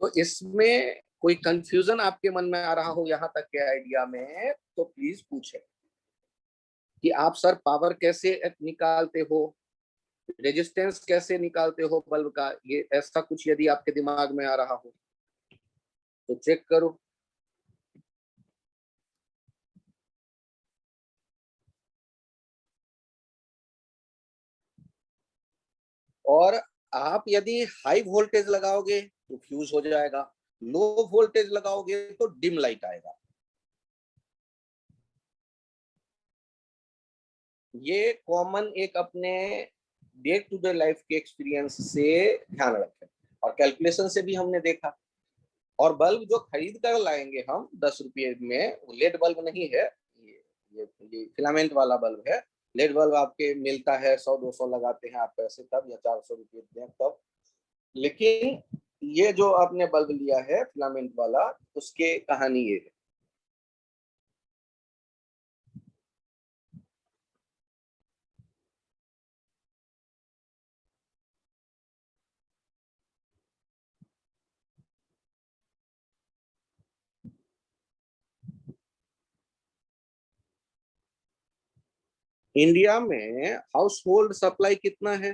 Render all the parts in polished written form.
तो इसमें कोई कंफ्यूजन आपके मन में आ रहा हो यहाँ तक के आइडिया में, तो प्लीज पूछे कि आप सर पावर कैसे निकालते हो, रेजिस्टेंस कैसे निकालते हो बल्ब का, ये ऐसा कुछ यदि आपके दिमाग में आ रहा हो तो चेक करो। और आप यदि हाई वोल्टेज लगाओगे तो फ्यूज हो जाएगा, लो वोल्टेज लगाओगे तो डिम लाइट आएगा। ये कॉमन एक अपने डे टू डे लाइफ के एक्सपीरियंस से ध्यान रखें, और कैलकुलेशन से भी हमने देखा। और बल्ब जो खरीद कर लाएंगे हम 10 रुपये में, लेड बल्ब नहीं है, ये फिलामेंट वाला बल्ब है। लेड बल्ब आपके मिलता है 100-200 लगाते हैं आप पैसे तब, या 400 रुपये दें तब। लेकिन ये जो आपने बल्ब लिया है फिलामेंट वाला, उसके कहानी ये है। इंडिया में हाउस होल्ड सप्लाई कितना है?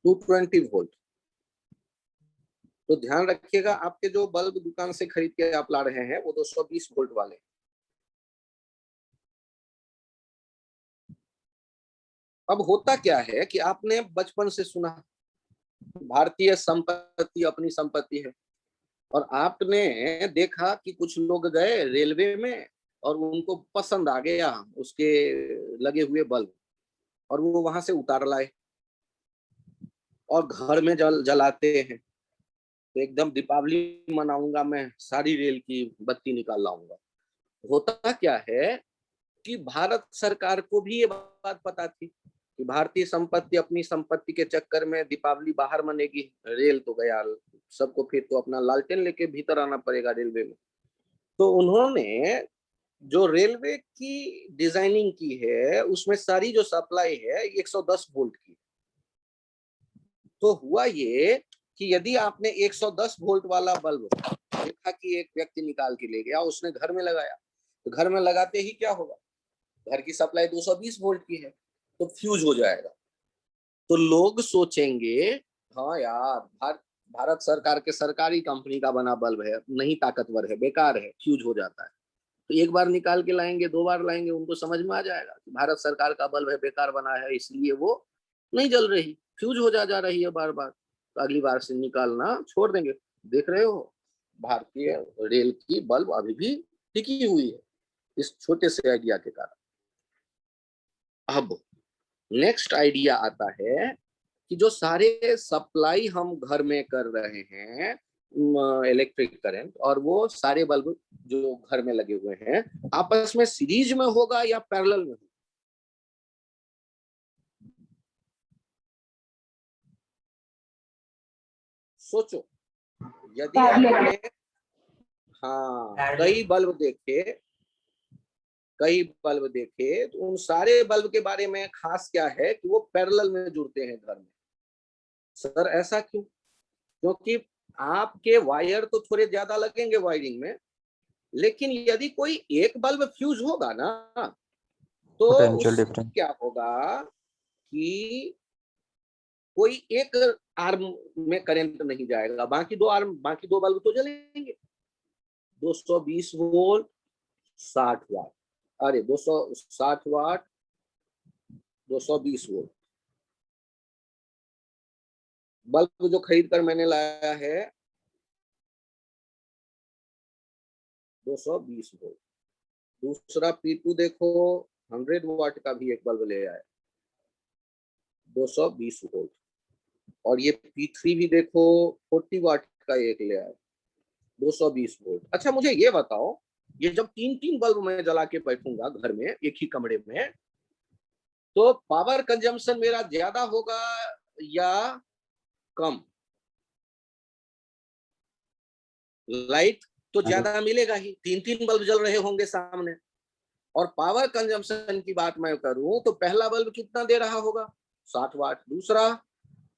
220 वोल्ट। तो ध्यान रखिएगा, आपके जो बल्ब दुकान से खरीद के आप ला रहे हैं वो 220 वोल्ट वाले। अब होता क्या है कि आपने बचपन से सुना भारतीय संपत्ति अपनी संपत्ति है, और आपने देखा कि कुछ लोग गए रेलवे में और उनको पसंद आ गया उसके लगे हुए बल्ब, और वो वहां से उतार लाए और घर में जलाते हैं। तो एकदम दीपावली मनाऊंगा मैं, सारी रेल की बत्ती निकाल लाऊंगा। होता क्या है कि भारत सरकार को भी ये बात पता थी कि भारतीय संपत्ति अपनी संपत्ति के चक्कर में दीपावली बाहर मनेगी, रेल तो गया, सबको फिर तो अपना लालटेन लेके भीतर आना पड़ेगा रेलवे में। तो उन्होंने जो रेलवे की डिजाइनिंग की है उसमें सारी जो सप्लाई है 110 वोल्ट की। तो हुआ ये कि यदि आपने 110 वोल्ट वाला बल्ब देखा कि एक व्यक्ति निकाल के ले गया, उसने घर में लगाया, तो घर में लगाते ही क्या होगा, घर की सप्लाई 220 वोल्ट की है, तो फ्यूज हो जाएगा। तो लोग सोचेंगे हाँ यार, भारत सरकार के सरकारी कंपनी का बना बल्ब है, नहीं ताकतवर है, बेकार है, फ्यूज हो जाता है। तो एक बार निकाल के लाएंगे, दो बार लाएंगे, उनको समझ में आ जाएगा कि भारत सरकार का बल्ब है, बेकार बना है, इसलिए वो नहीं जल रही, फ्यूज हो जा रही है बार बार। तो अगली बार से निकालना छोड़ देंगे। देख रहे हो, भारतीय रेल की बल्ब अभी भी टिकी हुई है इस छोटे से आइडिया के कारण। अब नेक्स्ट आइडिया आता है कि जो सारे सप्लाई हम घर में कर रहे हैं इलेक्ट्रिक करंट, और वो सारे बल्ब जो घर में लगे हुए हैं आपस में सीरीज में होगा या पैरेलल में होगा? सोचो, यदि आपने हाँ कई बल्ब देखे तो उन सारे बल्ब के बारे में खास क्या है कि वो पैरेलल में जुड़ते हैं घर में। सर ऐसा क्यों? क्योंकि आपके वायर तो थोड़े ज्यादा लगेंगे वायरिंग में, लेकिन यदि कोई एक बल्ब फ्यूज होगा ना, तो पोटेंशियल उससे डिफरेंस। क्या होगा कि कोई एक आर्म में करंट नहीं जाएगा, बाकी दो बल्ब तो जलेंगे। 220 वोल्ट, 60 वाट, अरे 260 वाट, 220 वोल्ट बल्ब जो खरीद कर मैंने लाया है 220 वोल्ट। दूसरा P2 देखो, 100 वाट का भी एक बल्ब ले आया, 220 वोल्ट। और ये P3 भी देखो, 40 वाट का एक ले आया, 220 वोल्ट। अच्छा मुझे ये बताओ, ये जब तीन तीन बल्ब मैं जला के बैठूंगा घर में एक ही कमरे में, तो पावर कंजम्पशन मेरा ज्यादा होगा या कम? लाइट तो ज्यादा मिलेगा ही, 3-3 बल्ब जल रहे होंगे सामने। और पावर कंजम्पशन की बात मैं करूं तो पहला बल्ब कितना दे रहा होगा, 60 वाट। दूसरा,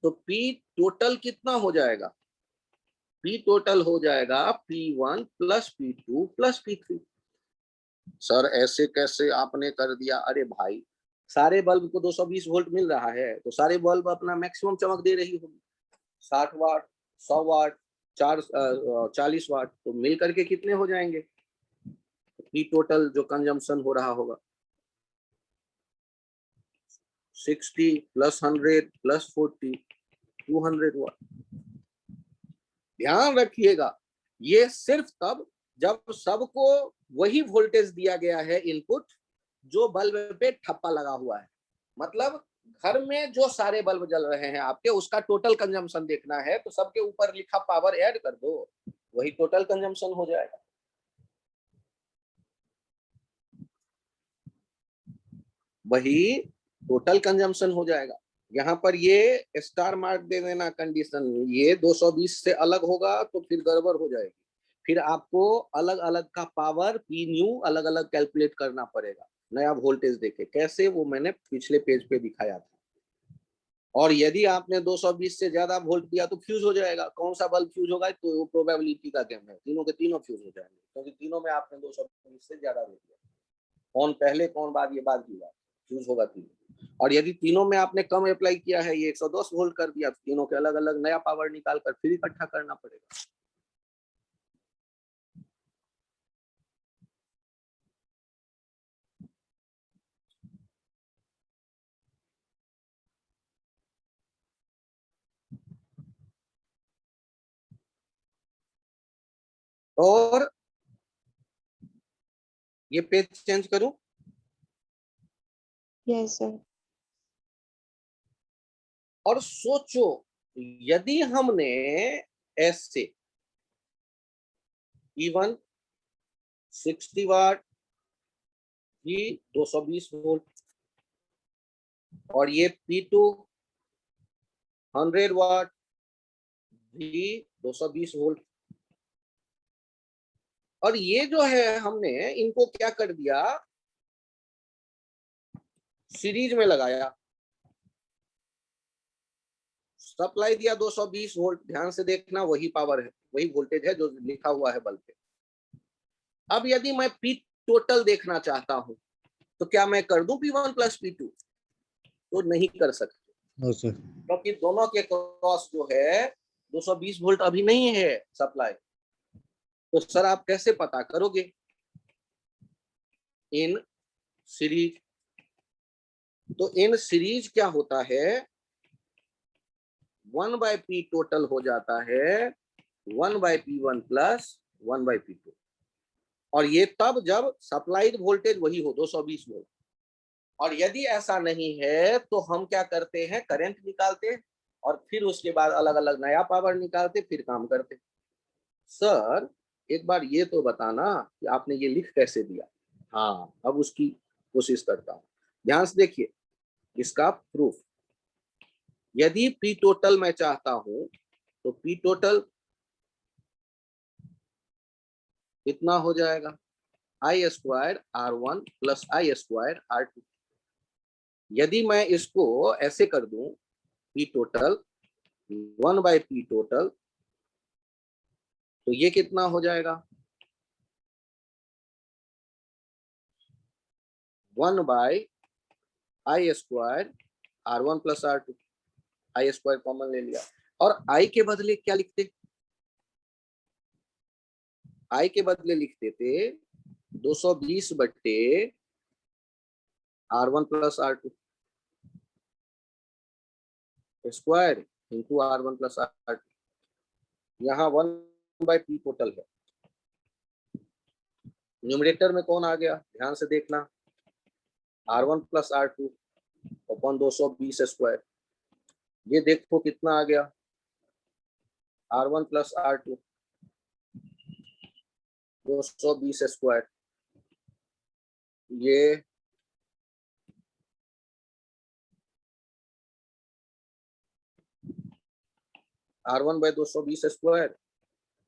तो पी टोटल कितना हो जाएगा, पी टोटल हो जाएगा P1 plus P2 plus P3। Sir ऐसे कैसे आपने कर दिया? अरे भाई, सारे बल्ब को 220 वोल्ट मिल रहा है तो सारे बल्ब अपना मैक्सिमम चमक दे रही होगी। 60 वाट, 100 वाट, 40 वाट, तो मिल करके कितने हो जाएंगे पी टोटल जो कंजम्पशन हो रहा होगा, 60 प्लस 100 प्लस 40, 200 वाट। ध्यान रखिएगा, ये सिर्फ तब जब सबको वही वोल्टेज दिया गया है इनपुट जो बल्ब पे ठप्पा लगा हुआ है। मतलब घर में जो सारे बल्ब जल रहे हैं आपके, उसका टोटल कंजम्पशन देखना है तो सबके ऊपर लिखा पावर ऐड कर दो, वही टोटल कंजम्पशन हो जाएगा। वही टोटल कंजम्पशन हो जाएगा। यहाँ पर ये स्टार मार्क दे देना कंडीशन, ये 220 से अलग होगा तो फिर गड़बड़ हो जाएगी। फिर आपको अलग अलग का पावर पी न्यू अलग अलग कैलकुलेट करना पड़ेगा, नया वोल्टेज देके। कैसे, वो मैंने पिछले पेज पे दिखाया था। और यदि आपने 220 से ज्यादा वोल्ट दिया तो फ्यूज हो जाएगा। कौन सा बल्ब फ्यूज होगा, तो वो प्रोबेबिलिटी का गेम है, तीनों के तीनों फ्यूज हो जाएंगे, क्योंकि तीनों में आपने 220 से ज्यादा दे दिया। कौन पहले कौन बाद, ये बात की बात, फ्यूज होगा तीनों। और यदि तीनों में आपने कम अप्लाई किया है, ये 110 वोल्ट कर दिया, तो तीनों के अलग अलग नया पावर निकाल कर फिर इकट्ठा करना पड़ेगा। और ये पेज चेंज करूं? Yes sir. और सोचो, यदि हमने ऐसे E1 60 वाट भी 220 वोल्ट, और ये P2 100 वाट भी 220 वोल्ट, और ये जो है हमने इनको क्या कर दिया, सीरीज में लगाया, सप्लाई दिया 220 वोल्ट। ध्यान से देखना, वही पावर है, वही वोल्टेज है जो लिखा हुआ है बल्ब पे। अब यदि मैं पी टोटल देखना चाहता हूं तो क्या मैं कर दूं P1 प्लस P2? तो नहीं कर सकते, क्योंकि दोनों के क्रॉस जो है 220 वोल्ट अभी नहीं है सप्लाई। तो सर आप कैसे पता करोगे? In series. तो इन सीरीज क्या होता है, 1/P टोटल हो जाता है 1/P1 प्लस 1/P2। और ये तब जब सप्लाइड वोल्टेज वही हो 220 वोल्ट। और यदि ऐसा नहीं है तो हम क्या करते हैं, करंट निकालते और फिर उसके बाद अलग अलग नया पावर निकालते, फिर काम करते। सर एक बार ये तो बताना कि आपने ये लिख कैसे दिया। हाँ, अब उसकी कोशिश करता हूँ। ध्यान से देखिए इसका प्रूफ। यदि पी टोटल मैं चाहता हूं तो पी टोटल कितना हो जाएगा, I² R1 प्लस I²R2। यदि मैं इसको ऐसे कर दूं, पी टोटल 1/P टोटल, तो ये कितना हो जाएगा, 1/I² R1 plus R2। I² common ले लिया, और I के बदले क्या लिखते, I के बदले लिख देते 220/R1 plus R2 square into R1 plus R2। यहाँ 1/P टोटल है, न्यूमरेटर में कौन आ गया, ध्यान से देखना, R1 plus R2 upon 220 square. ये देखो कितना आ गया, R1 प्लस R2 220 स्क्वायर। ये R1 by 220 square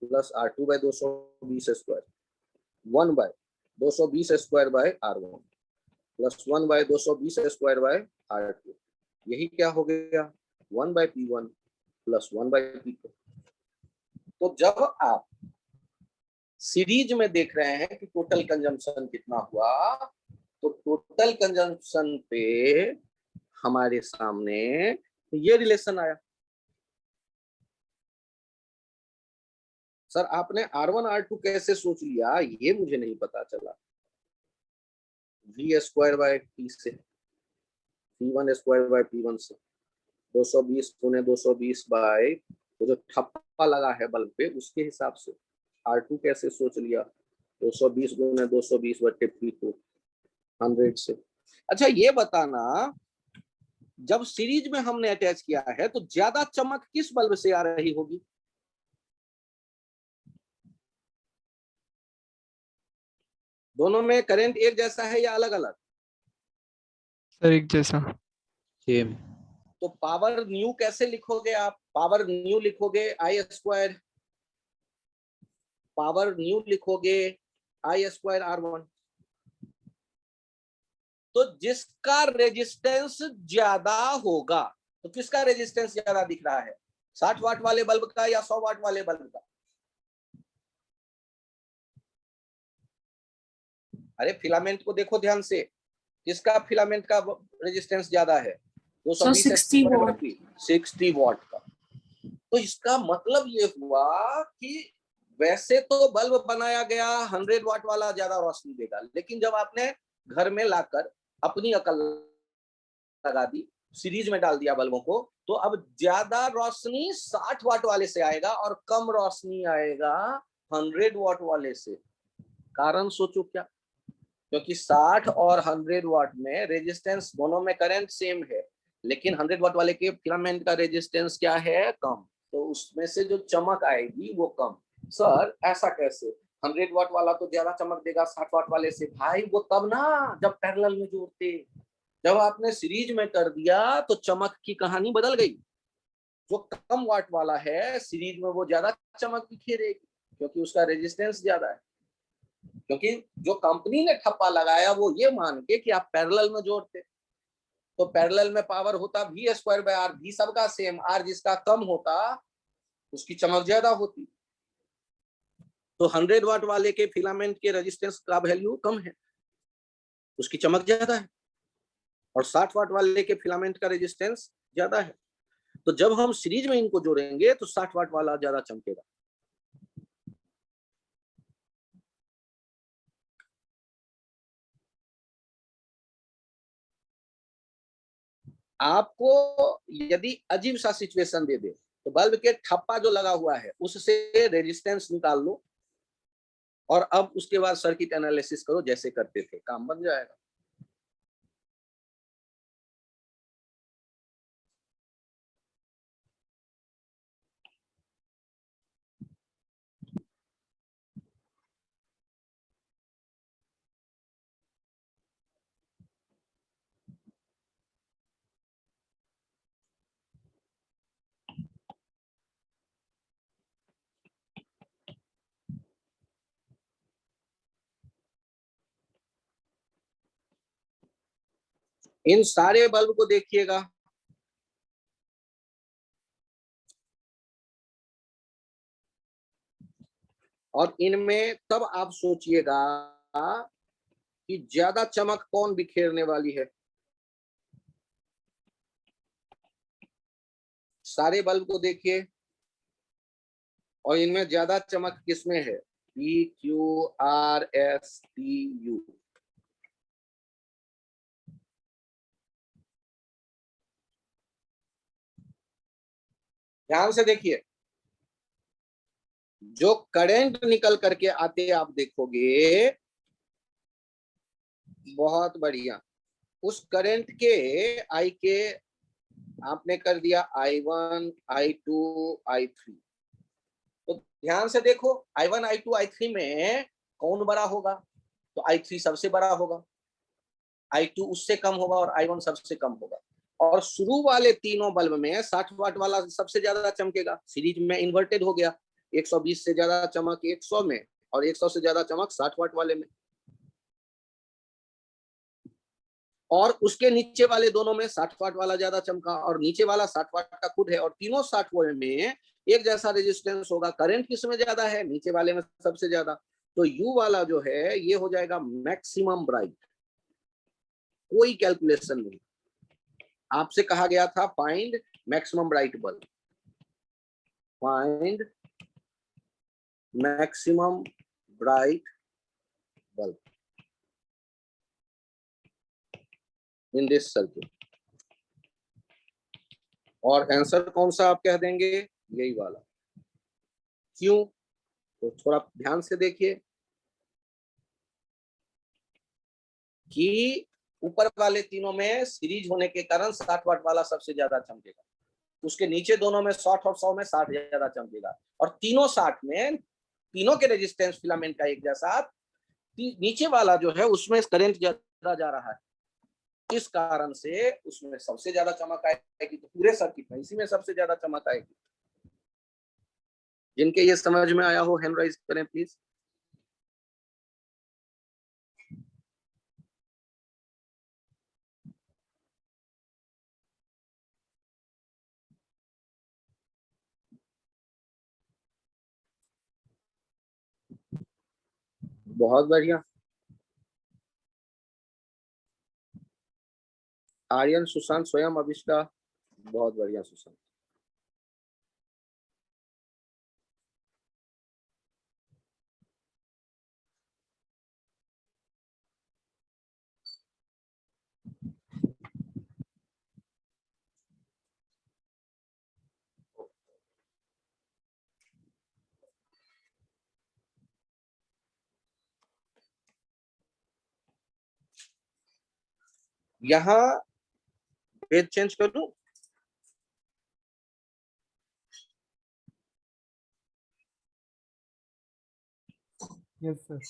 plus R2 by 220 square 1 by 220 square by R1 plus 1 by 220 square by R2। यही क्या हो गया 1 bye P1 plus 1 bye P2। तो जब आप सीरीज में देख रहे हैं कि टोटल कंजम्पशन कितना हुआ, तो टोटल कंजम्पशन पे हमारे सामने ये रिलेशन आया। सर आपने R1 R2 कैसे सोच लिया ये मुझे नहीं पता चला। V स्क्वायर बाय T से, P1 स्क्वायर बाय P1 से, 220 गुने 220 बाय वो जो ठप्पा लगा है बल्ब पे उसके हिसाब से। R2 कैसे सोच लिया 220 गुने 220 बटे P2 100 से। अच्छा ये बताना, जब सीरीज में हमने अटैच किया है तो ज्यादा चमक किस बल्ब से आ रही होगी? दोनों में करंट एक जैसा है या अलग अलग? सर एक जैसा। सेम। तो पावर न्यू कैसे लिखोगे आप? पावर न्यू लिखोगे आई स्क्वायर, पावर न्यू लिखोगे आई स्क्वायर R1। तो जिसका रेजिस्टेंस ज्यादा होगा, तो किसका रेजिस्टेंस ज्यादा दिख रहा है, 60 वाट वाले बल्ब का या 100 वाट वाले बल्ब का? अरे फिलामेंट को देखो ध्यान से, किसका फिलामेंट का रेजिस्टेंस ज्यादा है? 220 60 वाट का। तो इसका मतलब ये हुआ कि वैसे तो बल्ब बनाया गया 100 वाट वाला ज्यादा रोशनी देगा, लेकिन जब आपने घर में लाकर अपनी अकल लगा दी, सीरीज में डाल दिया बल्बों को, तो अब ज्यादा रोशनी 60 वाट वाले से आएगा और कम रोशनी आएगा 100 वाट वाले से। कारण सोचो क्या? क्योंकि 60 और 100 वाट में रेजिस्टेंस दोनों में करंट सेम है, लेकिन 100 वाट वाले के फिलामेंट का रेजिस्टेंस क्या है, कम। तो उसमें से जो चमक आएगी वो कम। सर ऐसा कैसे? 100 वाट वाला तो ज्यादा चमक देगा 60 वाट वाले से। भाई वो तब ना जब पैरेलल में जोड़ते, जब आपने सीरीज में कर दिया तो चमक की कहानी बदल गई। जो कम वाट वाला है सीरीज में वो ज्यादा चमक बिखेरेगी क्योंकि उसका रेजिस्टेंस ज्यादा है। क्योंकि जो कंपनी ने ठप्पा लगाया वो ये मान के कि आप पैरेलल में जोड़ते, तो पैरेलल में पावर होता V square by R, V सबका सेम, R जिसका कम होता उसकी चमक ज्यादा होती। तो 100 वाट वाले के फिलामेंट के रेजिस्टेंस का वैल्यू कम है, उसकी चमक ज्यादा है, और 60 वाट वाले के फिलामेंट का रेजिस्टेंस ज्यादा है। तो जब हम सीरीज में इनको जोड़ेंगे तो 60 वाट वाला ज्यादा चमकेगा। आपको यदि अजीब सा सिचुएशन दे दे तो बल्ब के ठप्पा जो लगा हुआ है उससे रेजिस्टेंस निकाल लो और अब उसके बाद सर्किट एनालिसिस करो जैसे करते थे, काम बन जाएगा। इन सारे बल्ब को देखिएगा, और इनमें तब आप सोचिएगा कि ज्यादा चमक कौन बिखेरने वाली है। सारे बल्ब को देखिए और इनमें ज्यादा चमक किसमें है? P Q R S T U। ध्यान से देखिए, जो करंट निकल करके आते आप देखोगे, बहुत बढ़िया, उस करंट के आई के आपने कर दिया I1 I2 I3। तो ध्यान से देखो I1 I2 I3 में कौन बड़ा होगा? तो I3 सबसे बड़ा होगा, I2 उससे कम होगा और I1 सबसे कम होगा। और शुरू वाले तीनों बल्ब में 60 वाट वाला सबसे ज्यादा चमकेगा, सीरीज में इन्वर्टेड हो गया। 120 से ज्यादा चमक 100 में और 100 से ज्यादा चमक 60 वाट वाले में, और उसके नीचे वाले दोनों में 60 वाट वाला ज्यादा चमका और नीचे वाला 60 वाट का खुद है, और तीनों 60 वाट में एक जैसा रेजिस्टेंस होगा। करंट किसमें ज्यादा है? नीचे वाले में सबसे ज्यादा। तो यू वाला जो है ये हो जाएगा मैक्सिमम ब्राइट। कोई कैलकुलेशन नहीं, आपसे कहा गया था find maximum bright bulb, find maximum bright bulb in this circuit, और आंसर कौन सा आप कह देंगे? यही वाला। क्यों? तो थोड़ा ध्यान से देखिए कि ऊपर वाले तीनों में सीरीज होने के कारण 60 वाट वाला सबसे ज्यादा चमकेगा, उसके नीचे दोनों में 60 और 100 में 60 ज्यादा चमकेगा, और तीनों 60 में तीनों के रेजिस्टेंस फिलामेंट का एक जैसा, नीचे वाला जो है उसमें करंट ज्यादा जा रहा है, इस कारण से उसमें सबसे ज्यादा चमक आएगी। तो पूरे सर्किट में इसी में सबसे ज्यादा चमक आएगी। जिनके ये समझ में आया हो हैंड राइज करें प्लीज। बहुत बढ़िया। आर्यन, सुशांत, स्वयं, अभिष्का, बहुत बढ़िया सुशांत। यहाँ पेज चेंज कर दूं? Yes sir.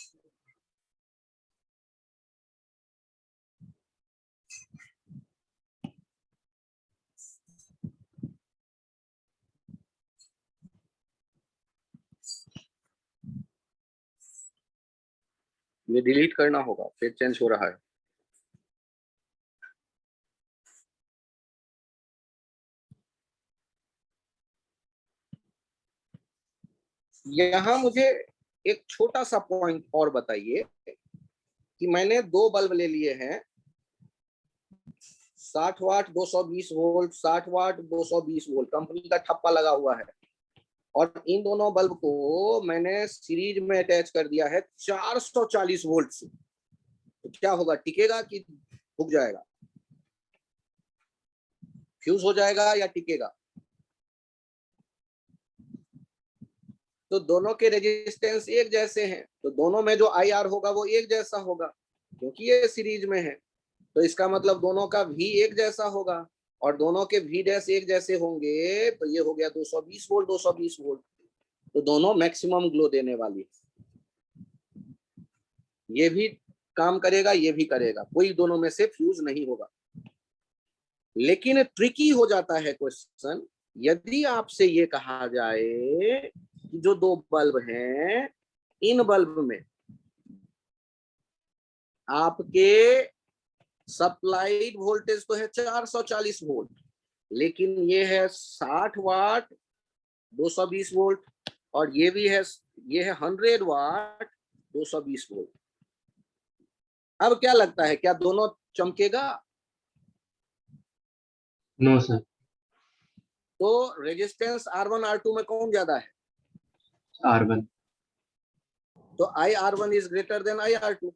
ये डिलीट करना होगा, पेज चेंज हो रहा है। यहाँ मुझे एक छोटा सा पॉइंट और बताइए कि मैंने दो बल्ब ले लिए हैं, 60 वाट 220 वोल्ट, 60 वाट 220 वोल्ट, कंपनी का ठप्पा लगा हुआ है, और इन दोनों बल्ब को मैंने सीरीज में अटैच कर दिया है 440 वोल्ट से। तो क्या होगा? टिकेगा कि फूक जाएगा? फ्यूज हो जाएगा या टिकेगा? तो दोनों के रेजिस्टेंस एक जैसे हैं, तो दोनों में जो IR होगा वो एक जैसा होगा, क्योंकि ये सीरीज में है। तो इसका मतलब दोनों का V एक जैसा होगा, और दोनों के V डैश एक जैसे होंगे, तो ये हो गया 220 वोल्ट 220 वोल्ट। तो दोनों मैक्सिमम ग्लो देने वाली, ये भी काम करेगा ये भी करेगा, कोई दोनों में से फ्यूज नहीं होगा। लेकिन ट्रिकी हो जाता है क्वेश्चन यदि आपसे ये कहा जाए कि जो दो बल्ब हैं, इन बल्ब में आपके सप्लाइड वोल्टेज तो है 440 वोल्ट, लेकिन ये है 60 वाट 220 वोल्ट, और ये भी है, ये है 100 वाट 220 वोल्ट। अब क्या लगता है, क्या दोनों चमकेगा? No sir. तो रेजिस्टेंस R1 R2 में कौन ज्यादा है? R1। तो IR1 is greater than IR2।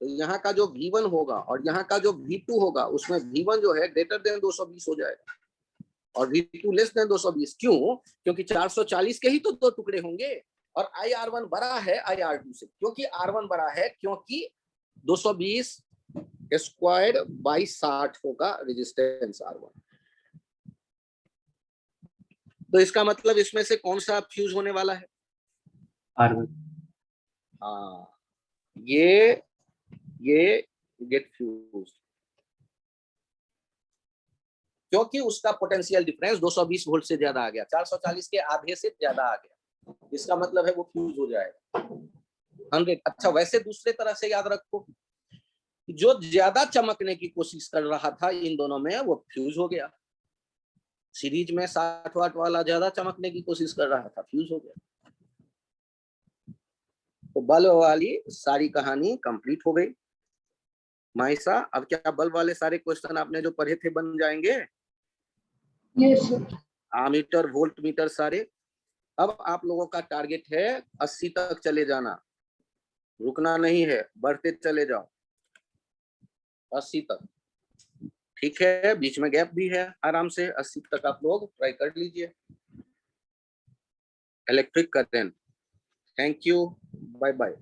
तो यहाँ का जो V1 होगा और यहाँ का जो V2 होगा, उसमें V1 जो है ग्रेटर देन 220 हो जाएगा, और V2 लेस देन 220। क्यों? क्योंकि 440 के ही तो दो टुकड़े होंगे, और IR1 बड़ा है IR2 से। क्योंकि R1 बड़ा है क्योंकि 220 स्क्वायर बाई 60 होगा रेजिस्टेंस R1। तो इसका मतलब इसमें से कौन सा फ्यूज होने वाला है? R1। हाँ, ये गेट फ्यूज, क्योंकि उसका पोटेंशियल डिफरेंस 220 वोल्ट से ज्यादा आ गया, 440 के आधे से ज्यादा आ गया। इसका मतलब है वो फ्यूज हो जाएगा 100। अच्छा, वैसे दूसरे तरह से याद रखो, जो ज्यादा चमकने की कोशिश कर रहा था इन दोनों में वो फ्यूज हो गया। सीरीज में 60 वाट वाला ज्यादा चमकने की कोशिश कर रहा था, फ्यूज हो गया। तो बल्ब वाली सारी कहानी कंप्लीट हो गई। माइसा, अब क्या बल्ब वाले सारे क्वेश्चन आपने जो पढ़े थे बन जाएंगे? Yes sir. Ammeter, volt meter सारे। अब आप लोगों का टारगेट है 80 तक चले जाना, रुकना नहीं है, बढ़ते चले जाओ 80 तक। ठीक है, बीच में गैप भी है, आराम से 80 तक आप लोग ट्राई कर लीजिए। Electric current. Thank you, bye bye.